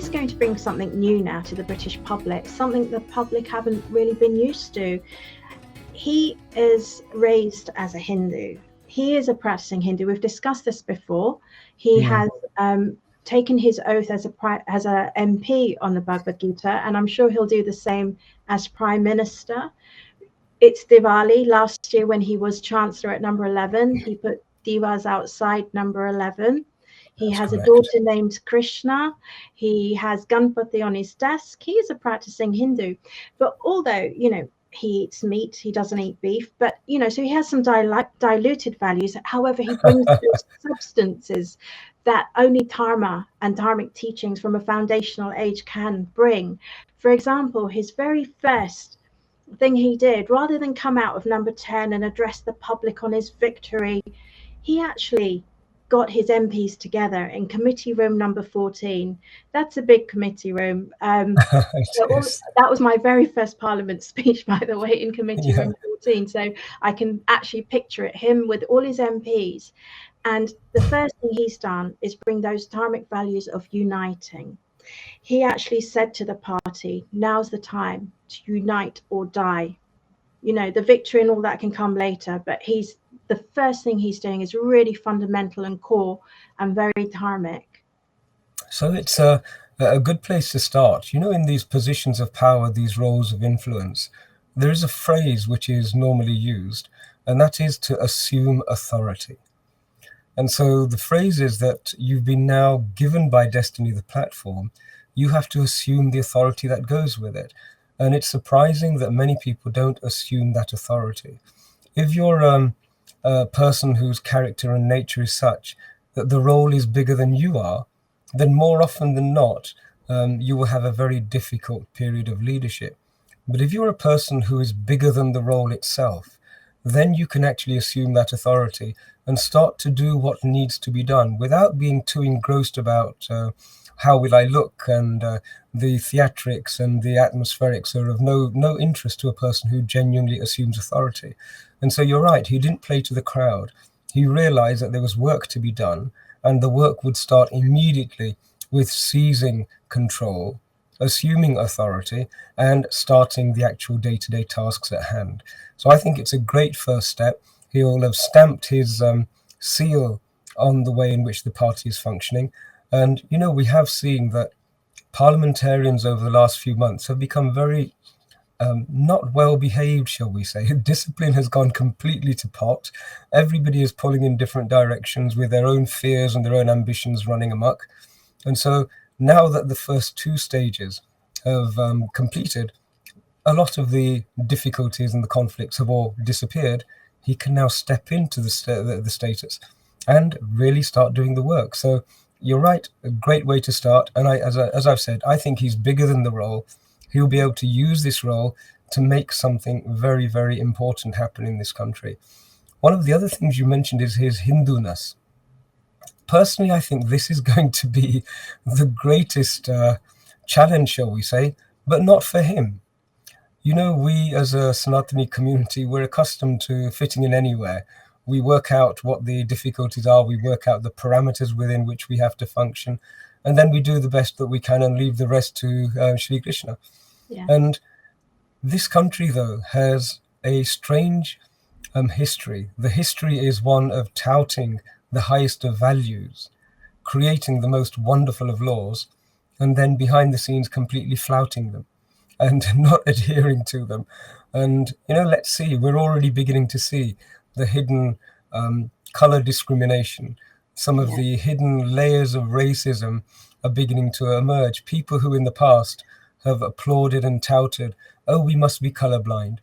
he's going to bring something new now to the British public, something the public haven't really been used to. He is raised as a Hindu. He is a practicing Hindu. We've discussed this before. He has taken his oath as a MP on the Bhagavad Gita, and I'm sure he'll do the same as Prime Minister. It's Diwali. Last year when he was Chancellor at number 11, he put diyas outside number 11. He has a daughter named Krishna. He has Ganpati on his desk. He is a practicing Hindu. But although, he eats meat, he doesn't eat beef, but, so he has some diluted values. However, he brings those substances that only dharma and dharmic teachings from a foundational age can bring. For example, his very first thing he did, rather than come out of number 10 and address the public on his victory, he actually got his MPs together in committee room number 14. That's a big committee room. That was my very first Parliament speech, by the way, in committee room 14. So I can actually picture it, him with all his MPs. And the first thing he's done is bring those dharmic values of uniting. He actually said to the party, now's the time to unite or die. The victory and all that can come later, but the first thing he's doing is really fundamental and core and very dharmic. So it's a good place to start. In these positions of power, these roles of influence, there is a phrase which is normally used, and that is to assume authority. And so the phrase is that you've been now given by destiny the platform, you have to assume the authority that goes with it. And it's surprising that many people don't assume that authority. If you're a person whose character and nature is such that the role is bigger than you are, then more often than not, you will have a very difficult period of leadership. But if you're a person who is bigger than the role itself, then you can actually assume that authority and start to do what needs to be done without being too engrossed about how will I look, and the theatrics and the atmospherics are of no interest to a person who genuinely assumes authority. And so you're right, he didn't play to the crowd. He realized that there was work to be done, and the work would start immediately with seizing control, assuming authority, and starting the actual day-to-day tasks at hand. So I think it's a great first step. He'll have stamped his seal on the way in which the party is functioning. And, we have seen that parliamentarians over the last few months have become very not well behaved, shall we say. Discipline has gone completely to pot. Everybody is pulling in different directions with their own fears and their own ambitions running amok. And so now that the first two stages have completed, a lot of the difficulties and the conflicts have all disappeared. He can now step into the status and really start doing the work. So you're right, a great way to start. And as I've said, I think he's bigger than the role. He'll be able to use this role to make something very, very important happen in this country. One of the other things you mentioned is his Hinduness. Personally, I think this is going to be the greatest challenge, shall we say, but not for him. We as a Sanatani community, we're accustomed to fitting in anywhere. We work out what the difficulties are, we work out the parameters within which we have to function, and then we do the best that we can and leave the rest to Shri Krishna. Yeah. And this country, though, has a strange history. The history is one of touting the highest of values, creating the most wonderful of laws, and then behind the scenes completely flouting them and not adhering to them. And, let's see, we're already beginning to see the hidden color discrimination. Some of the hidden layers of racism are beginning to emerge. People who in the past have applauded and touted, oh, we must be colorblind.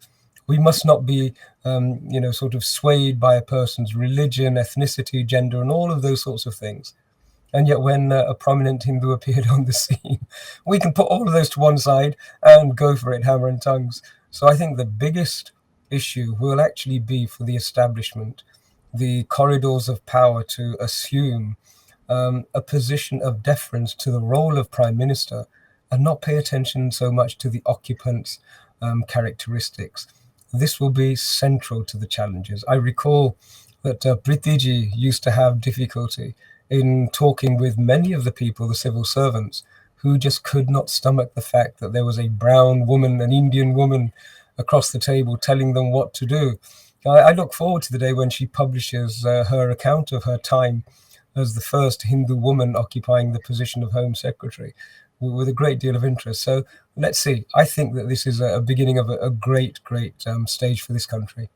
We must not be, sort of swayed by a person's religion, ethnicity, gender, and all of those sorts of things. And yet when a prominent Hindu appeared on the scene, we can put all of those to one side and go for it, hammer and tongues. So I think the biggest issue will actually be for the establishment, the corridors of power to assume a position of deference to the role of Prime Minister and not pay attention so much to the occupant's characteristics. This will be central to the challenges. I recall that Pritiji used to have difficulty in talking with many of the people, the civil servants, who just could not stomach the fact that there was a brown woman, an Indian woman across the table telling them what to do. I look forward to the day when she publishes her account of her time as the first Hindu woman occupying the position of Home Secretary, with a great deal of interest. So let's see. I think that this is a beginning of a great stage for this country.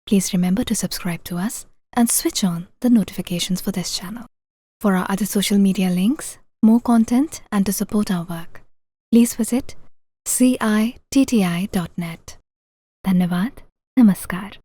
Please remember to subscribe to us and switch on the notifications for this channel. For our other social media links, more content, and to support our work, please visit citti.net. Dhanyavad. Namaskar.